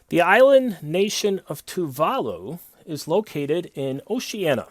The island nation of Tuvalu is located in Oceania,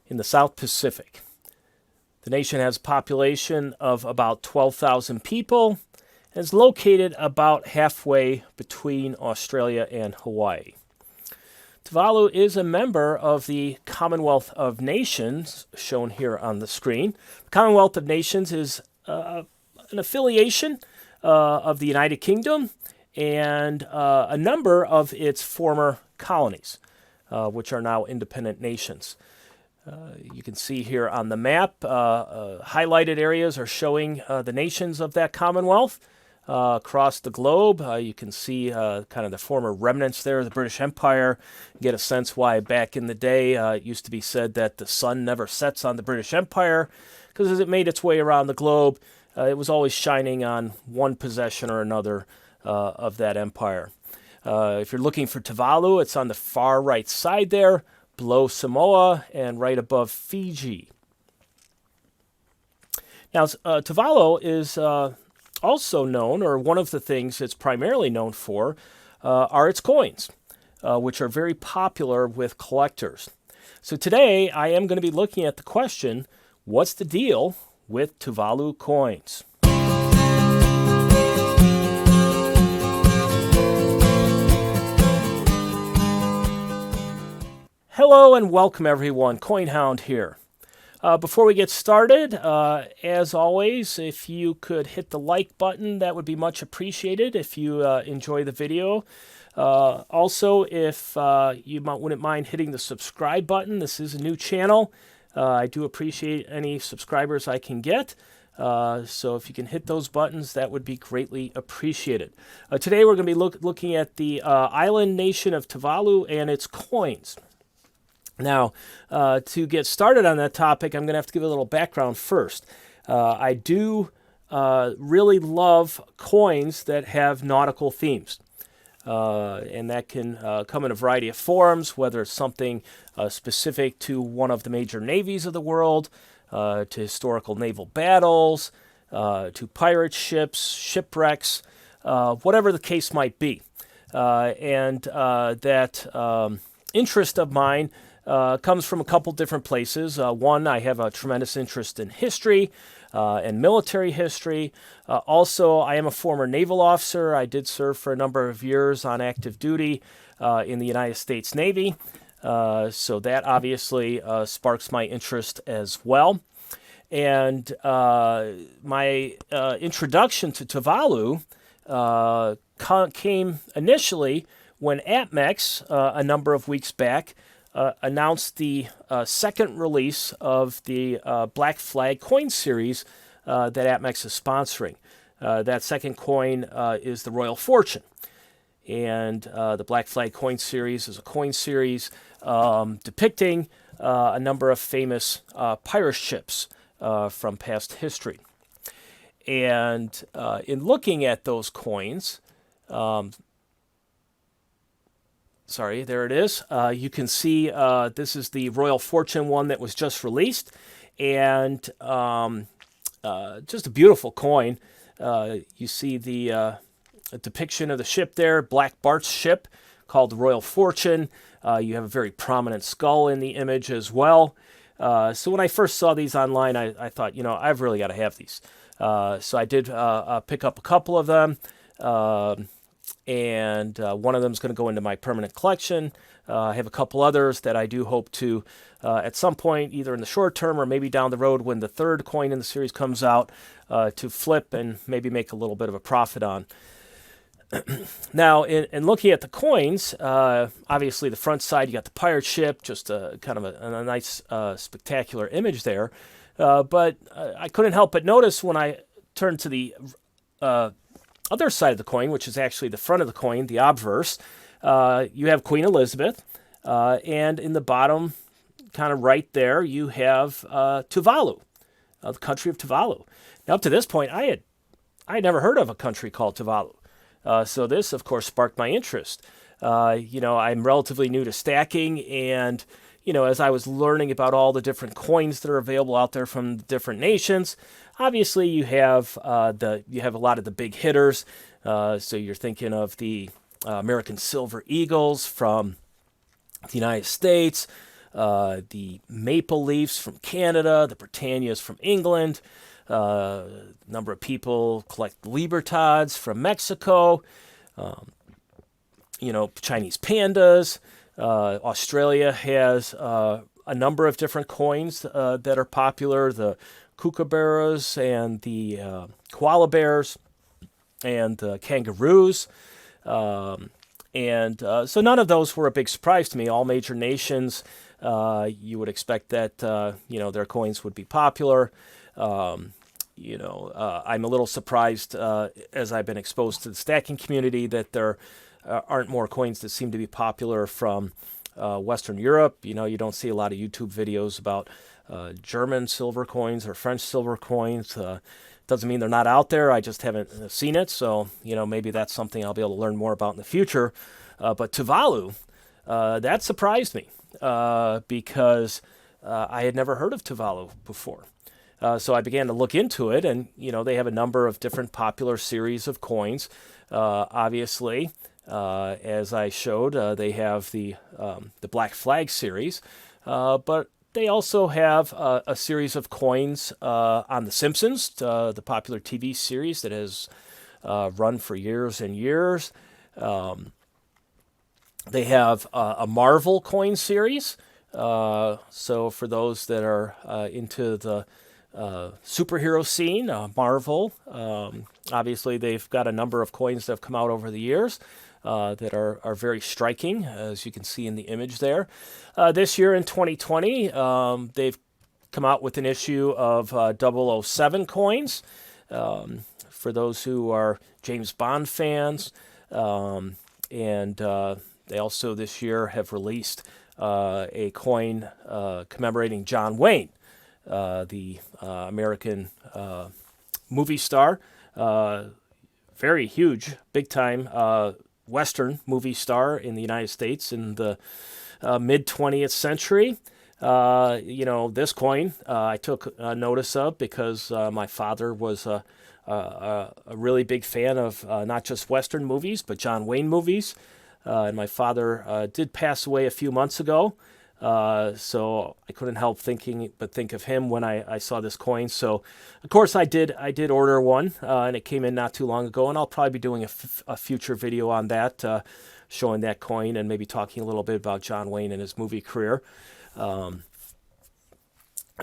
in the South Pacific. The nation has a population of about 12,000 people and is located about halfway between Australia and Hawaii. Tuvalu is a member of the Commonwealth of Nations, shown here on the screen. The Commonwealth of Nations is an affiliation of the United Kingdom and a number of its former colonies, which are now independent nations. You can see here on the map, highlighted areas are showing the nations of that Commonwealth across the globe. You can see kind of the former remnants there of the British Empire. Get a sense why back in the day it used to be said that the sun never sets on the British Empire, because as it made its way around the globe, it was always shining on one possession or another of that empire. If you're looking for Tuvalu, it's on the far right side there, below Samoa and right above Fiji. Now, Tuvalu is also known, or one of the things it's primarily known for, are its coins, which are very popular with collectors. So today, I am going to be looking at the question, what's the deal with Tuvalu coins? Hello and welcome everyone, CoinHound here. Before we get started, as always, if you could hit the like button, that would be much appreciated if you enjoy the video. Also, if you wouldn't mind hitting the subscribe button, this is a new channel. I do appreciate any subscribers I can get. So if you can hit those buttons, that would be greatly appreciated. Today we're going to be looking at the island nation of Tuvalu and its coins. Now, to get started on that topic, I'm going to have to give a little background first. I do really love coins that have nautical themes. And that can come in a variety of forms, whether it's something specific to one of the major navies of the world, to historical naval battles, to pirate ships, shipwrecks, whatever the case might be. And that interest of mine comes from a couple different places. One, I have a tremendous interest in history and military history. Also, I am a former naval officer. I did serve for a number of years on active duty in the United States Navy. So that obviously sparks my interest as well. And my introduction to Tuvalu came initially when APMEX, a number of weeks back, announced the second release of the Black Flag coin series that APMEX is sponsoring. That second coin is the Royal Fortune. And the Black Flag coin series is a coin series depicting a number of famous pirate ships from past history. And in looking at those coins, sorry, there it is. You can see this is the Royal Fortune one that was just released, and just a beautiful coin. You see the depiction of the ship there, Black Bart's ship, called the Royal Fortune. You have a very prominent skull in the image as well. So when I first saw these online, I thought, you know, I've really got to have these. So I did pick up a couple of them. And one of them is going to go into my permanent collection. I have a couple others that I do hope to, at some point, either in the short term or maybe down the road when the third coin in the series comes out, to flip and maybe make a little bit of a profit on. Now, in looking at the coins, obviously the front side, you got the pirate ship, just kind of a nice, spectacular image there. But I couldn't help but notice when I turned to the other side of the coin, which is actually the front of the coin, the obverse, you have Queen Elizabeth, and in the bottom, kind of right there, you have Tuvalu, the country of Tuvalu. Now, up to this point, I had never heard of a country called Tuvalu. So this, of course, sparked my interest. You know, I'm relatively new to stacking, and you know, as I was learning about all the different coins that are available out there from different nations, obviously you have a lot of the big hitters. So you're thinking of the American Silver Eagles from the United States, the Maple Leafs from Canada, the Britannias from England. A number of people collect Libertads from Mexico. Chinese pandas. Australia has a number of different coins that are popular. The kookaburras and the koala bears and kangaroos. So none of those were a big surprise to me. All major nations, you would expect that, their coins would be popular. I'm a little surprised as I've been exposed to the stacking community that there aren't more coins that seem to be popular from Western Europe. You don't see a lot of YouTube videos about German silver coins or French silver coins. Doesn't mean they're not out there. I just haven't seen it. So, maybe that's something I'll be able to learn more about in the future. But Tuvalu, that surprised me because I had never heard of Tuvalu before. So I began to look into it, and, they have a number of different popular series of coins. Obviously, as I showed, they have the Black Flag series, but they also have a series of coins on The Simpsons, the popular TV series that has run for years and years. They have a Marvel coin series. So for those that are into the superhero scene, Marvel, obviously they've got a number of coins that have come out over the years that are very striking, as you can see in the image there. This year in 2020, they've come out with an issue of 007 coins. For those who are James Bond fans, and they also this year have released a coin commemorating John Wayne, the American movie star, very huge, big-time Western movie star in the United States in the mid-20th century. This coin I took notice of because my father was a really big fan of not just Western movies, but John Wayne movies. And my father did pass away a few months ago. So I couldn't help but think of him when I saw this coin. So, of course, I did order one, and it came in not too long ago. And I'll probably be doing a future video on that, showing that coin and maybe talking a little bit about John Wayne and his movie career.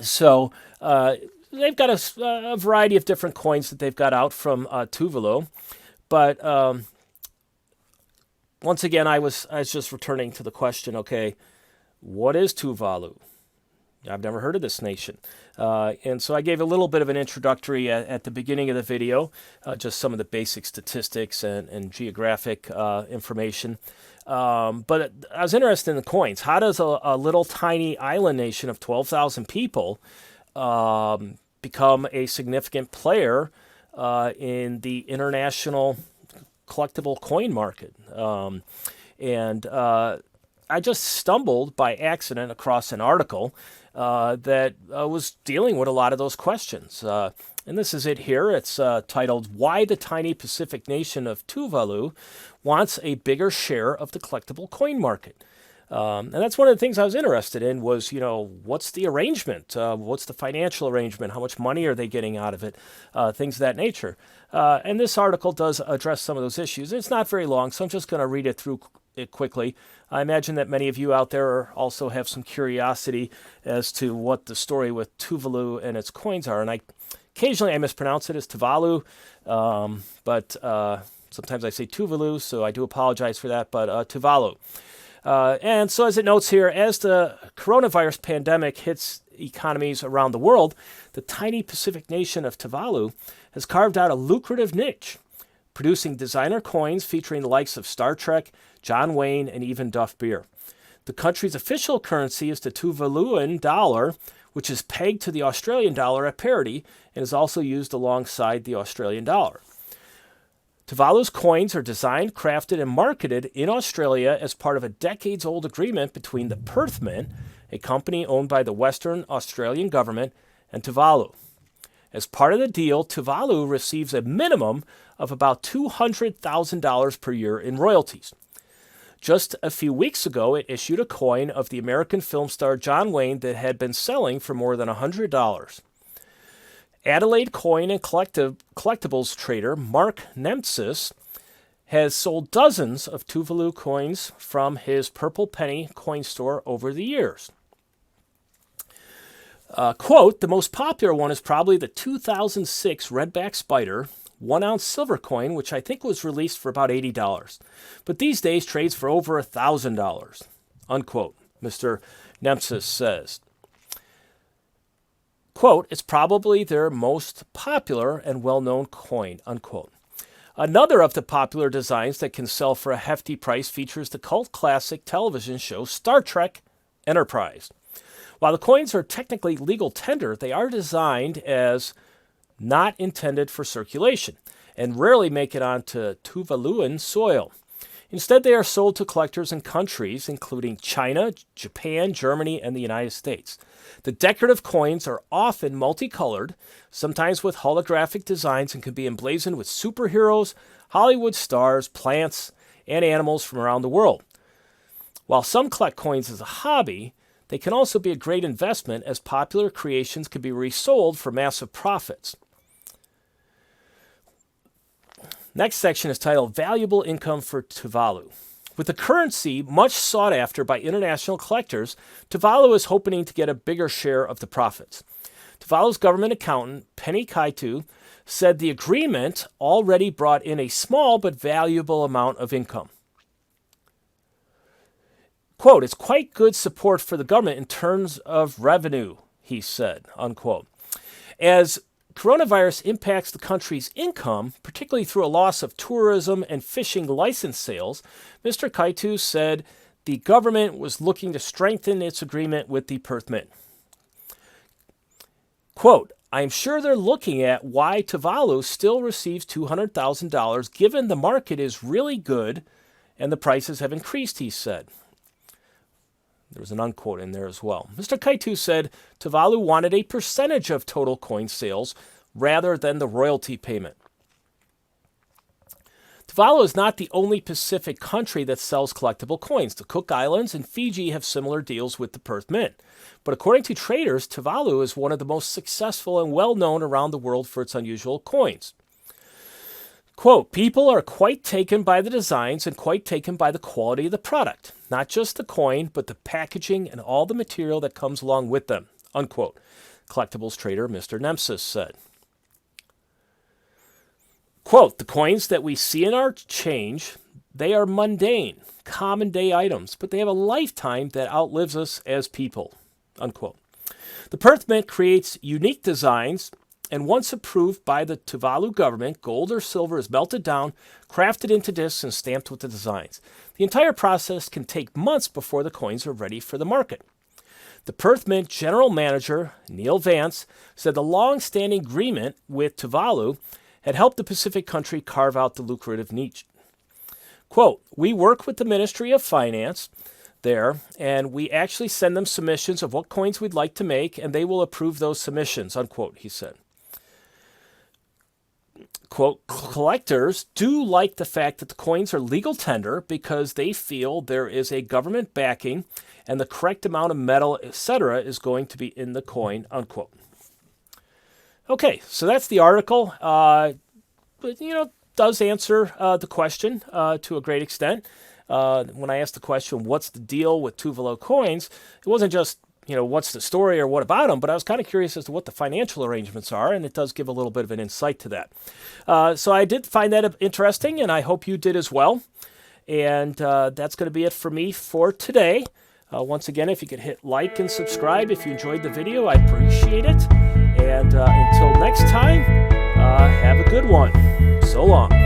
So they've got a variety of different coins that they've got out from Tuvalu, but once again, I was just returning to the question. Okay, what is Tuvalu? I've never heard of this nation. And so I gave a little bit of an introductory at the beginning of the video, just some of the basic statistics and geographic information. But I was interested in the coins. How does a little tiny island nation of 12,000 people become a significant player in the international collectible coin market? I just stumbled by accident across an article that was dealing with a lot of those questions. And this is it here. It's titled, "Why the Tiny Pacific Nation of Tuvalu Wants a Bigger Share of the Collectible Coin Market." And that's one of the things I was interested in was, what's the arrangement? What's the financial arrangement? How much money are they getting out of it? Things of that nature. And this article does address some of those issues. It's not very long, so I'm just going to read it through it quickly. I imagine that many of you out there also have some curiosity as to what the story with Tuvalu and its coins are. And occasionally I mispronounce it as Tuvalu, but sometimes I say Tuvalu, so I do apologize for that, but Tuvalu. And so as it notes here, as the coronavirus pandemic hits economies around the world, the tiny Pacific nation of Tuvalu has carved out a lucrative niche, producing designer coins featuring the likes of Star Trek, John Wayne, and even Duff Beer. The country's official currency is the Tuvaluan dollar, which is pegged to the Australian dollar at parity and is also used alongside the Australian dollar. Tuvalu's coins are designed, crafted, and marketed in Australia as part of a decades-old agreement between the Perth Mint, a company owned by the Western Australian government, and Tuvalu. As part of the deal, Tuvalu receives a minimum of about $200,000 per year in royalties. Just a few weeks ago, it issued a coin of the American film star John Wayne that had been selling for more than $100. Adelaide coin and collectibles trader Mark Nemtsis has sold dozens of Tuvalu coins from his Purple Penny coin store over the years. Quote, the most popular one is probably the 2006 Redback Spider 1-ounce silver coin, which I think was released for about $80. But these days trades for over $1,000, unquote, Mr. Nemtsis says. Quote, it's probably their most popular and well-known coin, unquote. Another of the popular designs that can sell for a hefty price features the cult classic television show Star Trek Enterprise. While the coins are technically legal tender, they are designed as not intended for circulation and rarely make it onto Tuvaluan soil. Instead, they are sold to collectors in countries including China, Japan, Germany, and the United States. The decorative coins are often multicolored, sometimes with holographic designs, and can be emblazoned with superheroes, Hollywood stars, plants, and animals from around the world. While some collect coins as a hobby, they can also be a great investment, as popular creations can be resold for massive profits. Next section is titled Valuable Income for Tuvalu. With the currency much sought after by international collectors, Tuvalu is hoping to get a bigger share of the profits. Tuvalu's government accountant, Penny Kaitu, said the agreement already brought in a small but valuable amount of income. Quote, it's quite good support for the government in terms of revenue, he said, unquote. As coronavirus impacts the country's income, particularly through a loss of tourism and fishing license sales, Mr. Kaitu said the government was looking to strengthen its agreement with the Perth Mint. Quote, I'm sure they're looking at why Tuvalu still receives $200,000 given the market is really good and the prices have increased, he said. There was an unquote in there as well. Mr. Kaitu said Tuvalu wanted a percentage of total coin sales rather than the royalty payment. Tuvalu is not the only Pacific country that sells collectible coins. The Cook Islands and Fiji have similar deals with the Perth Mint. But according to traders, Tuvalu is one of the most successful and well-known around the world for its unusual coins. Quote, people are quite taken by the designs and quite taken by the quality of the product. Not just the coin, but the packaging and all the material that comes along with them, unquote, collectibles trader Mr. Nemtsis said. Quote, the coins that we see in our change, they are mundane, common day items, but they have a lifetime that outlives us as people, unquote. The Perth Mint creates unique designs, and once approved by the Tuvalu government, gold or silver is melted down, crafted into discs, and stamped with the designs. The entire process can take months before the coins are ready for the market. The Perth Mint general manager, Neil Vance, said the long-standing agreement with Tuvalu had helped the Pacific country carve out the lucrative niche. Quote, we work with the Ministry of Finance there, and we actually send them submissions of what coins we'd like to make, and they will approve those submissions, unquote, he said. Quote, collectors do like the fact that the coins are legal tender because they feel there is a government backing and the correct amount of metal, etc., is going to be in the coin, unquote. Okay, so that's the article. But, does answer the question to a great extent. When I asked the question, what's the deal with Tuvalu coins, it wasn't just, what's the story or what about them, but I was kind of curious as to what the financial arrangements are, and it does give a little bit of an insight to that. So I did find that interesting, and I hope you did as well. And that's going to be it for me for today. Once again, if you could hit like and subscribe if you enjoyed the video, I appreciate it. And until next time, have a good one. So long.